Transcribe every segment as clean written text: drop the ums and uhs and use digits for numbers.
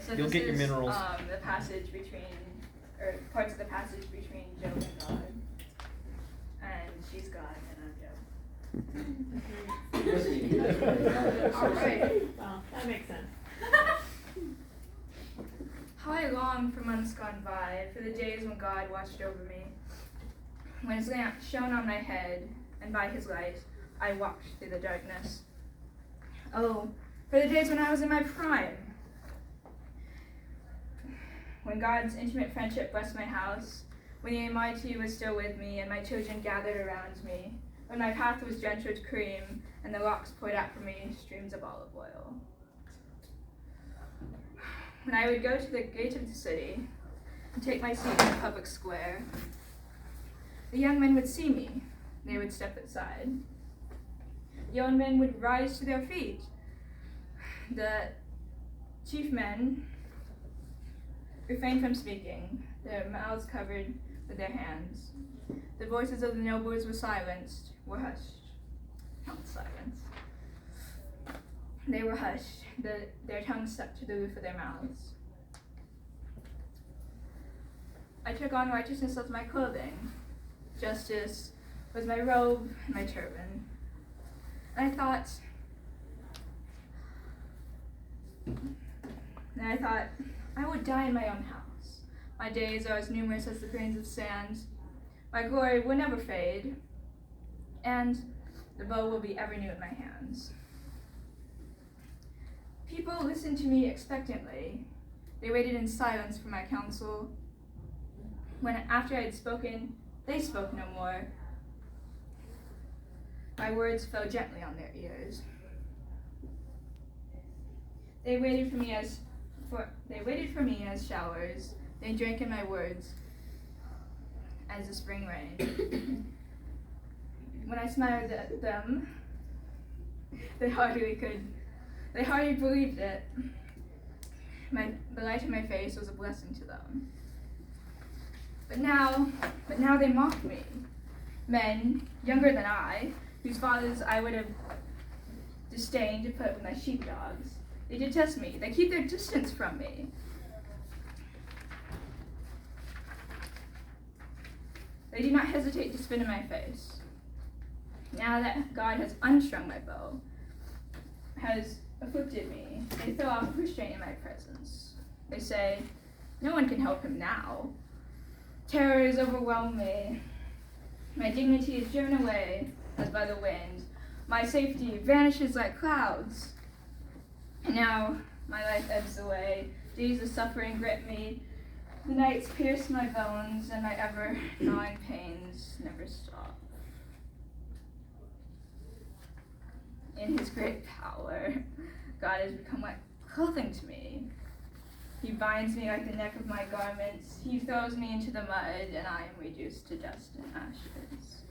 So You'll get your minerals. The passage between, or parts of the passage between Job and God. And she's God and I'm Job. Alright. Well, that makes sense. How I long for months gone by, for the days when God watched over me. When his lamp shone on my head, and by his light I walked through the darkness. Oh, for the days when I was in my prime. When God's intimate friendship blessed my house, when the Almighty was still with me and my children gathered around me, when my path was drenched with cream and the rocks poured out for me streams of olive oil. When I would go to the gate of the city and take my seat in the public square, the young men would see me. They would step aside. The young men would rise to their feet. The chief men refrained from speaking, their mouths covered with their hands. The voices of the nobles were silenced, were hushed. Not silenced. They were hushed, their tongues stuck to the roof of their mouths. I took on righteousness as my clothing. Justice was my robe and my turban. And I thought, I would die in my own house. My days are as numerous as the grains of sand. My glory will never fade, and the bow will be ever new in my hands. People listened to me expectantly. They waited in silence for my counsel. When after I had spoken, they spoke no more. My words fell gently on their ears. They waited for me as showers. They drank in my words as the spring rain. When I smiled at them, they hardly believed it. The light in my face was a blessing to them. But now they mock me. Men, younger than I, whose fathers I would have disdained to put with my sheepdogs. They detest me. They keep their distance from me. They do not hesitate to spit in my face. Now that God has unstrung my bow, has afflicted me, they throw off restraint in my presence. They say, no one can help him now. Terrors overwhelm me. My dignity is driven away as by the wind. My safety vanishes like clouds. And now my life ebbs away. Days of suffering grip me. The nights pierce my bones, and my ever-gnawing pains never stop. In his great power, God has become like clothing to me. He binds me like the neck of my garments. He throws me into the mud, and I am reduced to dust and ashes.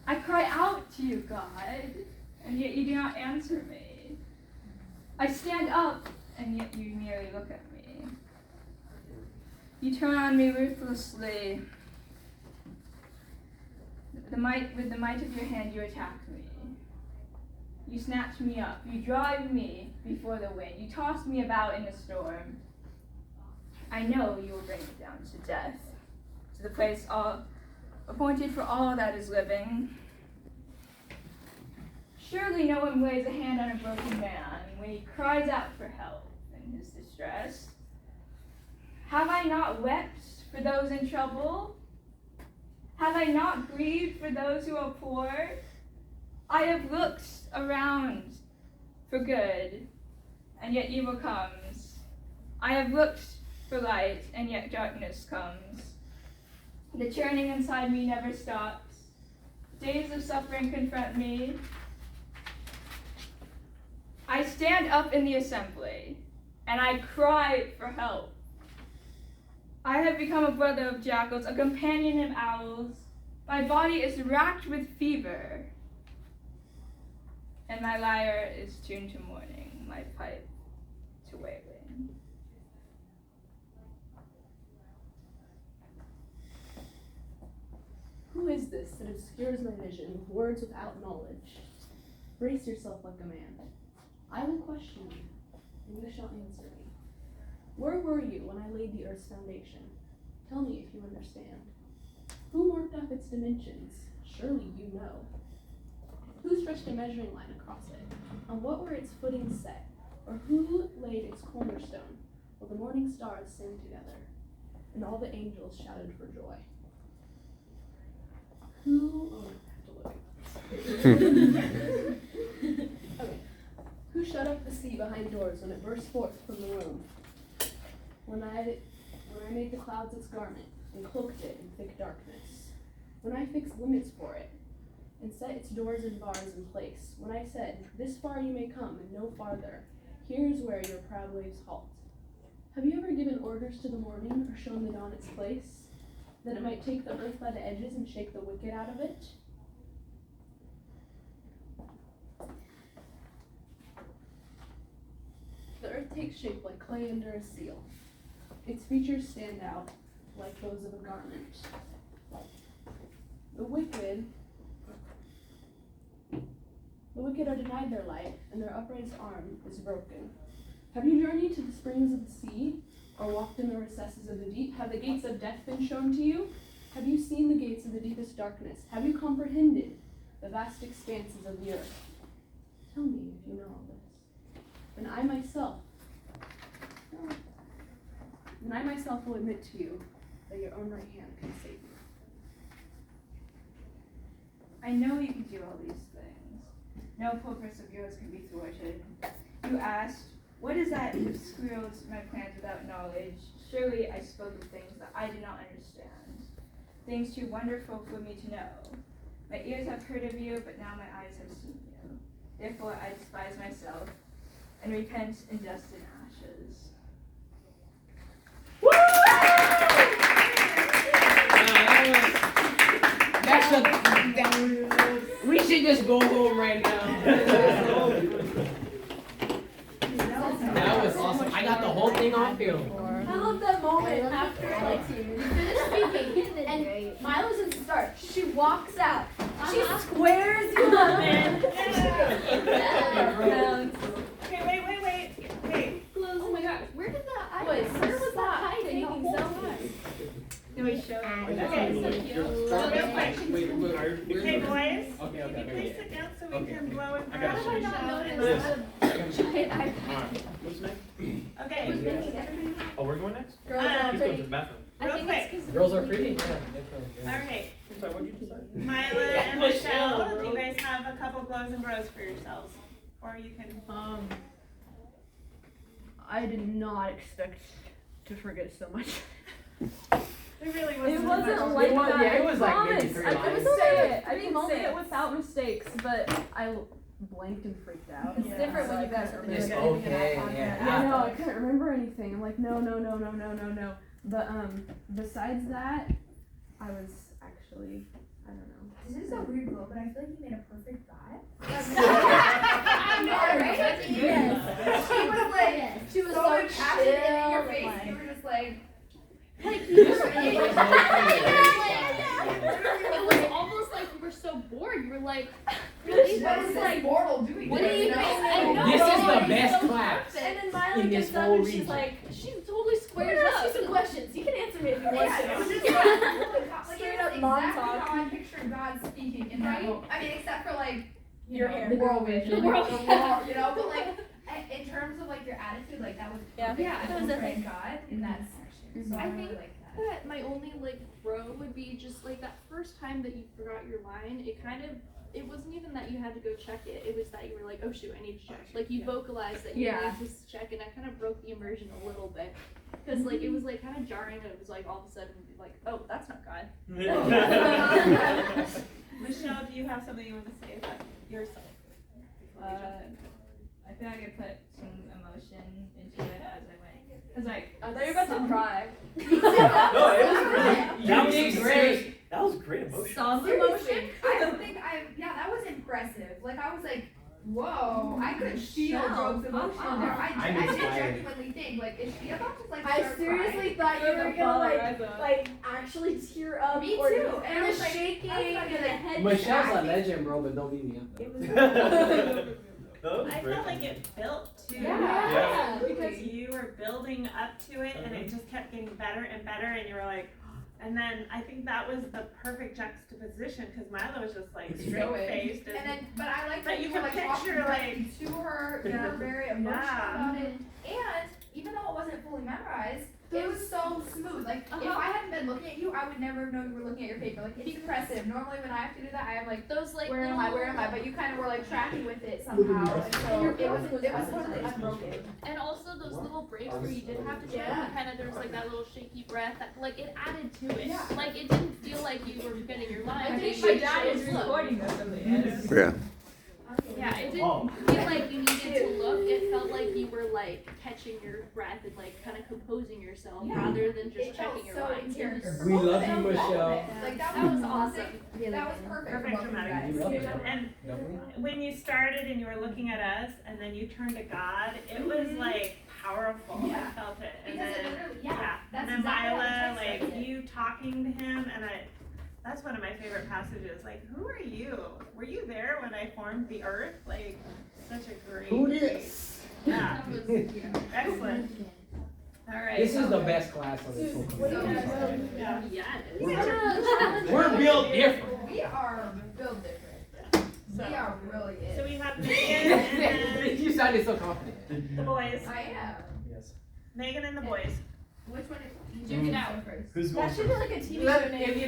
I cry out to you, God, and yet you do not answer me. I stand up, and yet you merely look at me. You turn on me ruthlessly. With the might of your hand, you attack me. You snatch me up. You drive me before the wind. You toss me about in the storm. I know you will bring me down to death, to the place appointed for all that is living. Surely no one lays a hand on a broken man when he cries out for help in his distress. Have I not wept for those in trouble? Have I not grieved for those who are poor? I have looked around for good, and yet evil comes. I have looked for light, and yet darkness comes. The churning inside me never stops. Days of suffering confront me. I stand up in the assembly, and I cry for help. I have become a brother of jackals, a companion of owls. My body is racked with fever, and my lyre is tuned to mourning, my pipe to wailing. Who is this that obscures my vision with words without knowledge? Brace yourself like a man. I will question you, and you shall answer me. Where were you when I laid the earth's foundation? Tell me if you understand. Who marked off its dimensions? Surely you know. Who stretched a measuring line across it? On what were its footings set? Or who laid its cornerstone? While the morning stars sang together, and all the angels shouted for joy. Okay. Who shut up the sea behind doors when it burst forth from the womb? When I made the clouds its garment, and cloaked it in thick darkness. When I fixed limits for it, and set its doors and bars in place. When I said, this far you may come, and no farther. Here's where your proud waves halt. Have you ever given orders to the morning, or shown the dawn its place, that it might take the earth by the edges and shake the wicked out of it? The earth takes shape like clay under a seal. Its features stand out like those of a garment. The wicked are denied their light, and their upraised arm is broken. Have you journeyed to the springs of the sea, or walked in the recesses of the deep? Have the gates of death been shown to you? Have you seen the gates of the deepest darkness? Have you comprehended the vast expanses of the earth? Tell me if you know all this. Then I myself will admit to you that your own right hand can save you. I know you can do all these things. No purpose of yours can be thwarted. You asked, what is that which squirrels my plans without knowledge? Surely I spoke of things that I do not understand. Things too wonderful for me to know. My ears have heard of you, but now my eyes have seen you. Therefore I despise myself and repent in dust and ashes. We should just go home right now. That was awesome. I got the whole thing on film. I love that moment after like you finish speaking and Milo doesn't start. She walks out. She squares you up, man. Okay, wait. Oh my gosh, where did that where was that hiding? Taking so much. Can we show them? Okay, so cute. So real quick. Okay, boys. Okay. Can you please sit down so we can blow and I got brush you. Michelle and What's next? Okay, Oh, we're going next? Girls Um, are Let's go to pretty. the bathroom. real quick. Girls are pretty. Yeah. Alright, Sorry, what did you decide? Mila and Michelle, do you guys have a couple blows and bros for yourselves? Or you can, I did not expect to forget so much. it really wasn't. It wasn't much. like It was- that. yeah, it was I like maybe promise. 3 I lines. couldn't say it. I didn't say it without mistakes, but I blanked and freaked out. It's different when you guys are Just doing okay, it. yeah. I know, I couldn't remember anything. I'm like, no. But besides that, I was actually, I don't know. This is a weird glow, but I feel like you made a perfect vibe. I know, right? Yes. She was So so much passion in your chill, face. like- You were just like, Like you were, it was almost like you were so bored. You were like, really? what is this mortal doing? What do you know? think? This is the best class And then Miley in this gets up whole and she's region. like, she totally squares up. Ask you some questions. You can answer me if you want Yeah, it was to. just like, holy cow, like, Straight it was up mom exactly talk. how I pictured God speaking in that moment. I mean, except for like, Your know, hair. the world vision, The world- you know, but like, in terms of like your attitude, like that was Yeah. perfect. Yeah, I that was portrayed God in that section, so I I really think like that. That my only like bro would be just like that first time that you forgot your line, it wasn't even that you had to go check it, it was that you were like, oh shoot, I need to check. Like you vocalized that you Yeah. need to check, and that kind of broke the immersion a little bit. Because like it was like kind of jarring, and it was like all of a sudden like, oh, that's not God. Michelle, do you have something you want to say about yourself? Before we jump in? I feel like I put some emotion into it as I went. Cause like, I thought you were about to cry. No, it was really. You did great. That was great emotion. Some Seriously, emotion. I don't think that was impressive. Like, I was like, whoa, I could feel Brooke's emotion there. I I'm did inspired. genuinely think, like, is she about to, like, I start seriously crying? thought you were gonna Apologize. like actually tear up. Me or too, and I was the like, shaking I was and like, the head. Michelle's a shaking. legend, bro, but don't beat me up. It was No, that was I great. felt like it built too. Yeah. Because you were building up to it and it just kept getting better and better and you were like, and then I think that was the perfect juxtaposition because Milo was just like straight faced And then, but I like But that you you were could like walking picture, directly to her. You were very emotional Yeah. about it, and even though it wasn't fully memorized, it was so smooth. Like if I hadn't been looking at you, I would never have known you were looking at your paper. Like it's impressive. Normally when I have to do that, I have like, Those like where am I? Where am I? But you kind of were like tracking with it somehow, and so it was totally unbroken. And also those little breaks where you did have to check, Yeah. kind of there was like that little shaky breath that like it added to it. Yeah. Like it didn't feel like you were forgetting your line. I It think showed my dad is slow. recording this at the end. Yeah. Yeah, it didn't Oh. feel like you needed to look. It felt like you were like catching your breath and like kind of composing yourself Yeah. rather than just It felt checking your so lines. It interior. was- We love you, Michelle. Like that That was was awesome. That was perfect. Perfect for both of you dramatic. guys. love it. And when you started and you were looking at us and then you turned to God, it was like powerful. Yeah. I felt it. And Because it then, literally, yeah, that's and then exactly how Mila, the text like says it. you talking to him, and that's one of my favorite passages. Like, who are you? Were you there when I formed the earth? Like, such a great. Who dis? Yeah. Excellent. All right. This is the best class on this whole What do you class. guys Yeah. Yeah. We're built different. We are built different. We are really So it. we have Megan and then You sounded so confident. the boys. I am. Yes. Megan and the boys. Which one? Duke it out first. Who's going That should first? be like a TV Let- show name. if you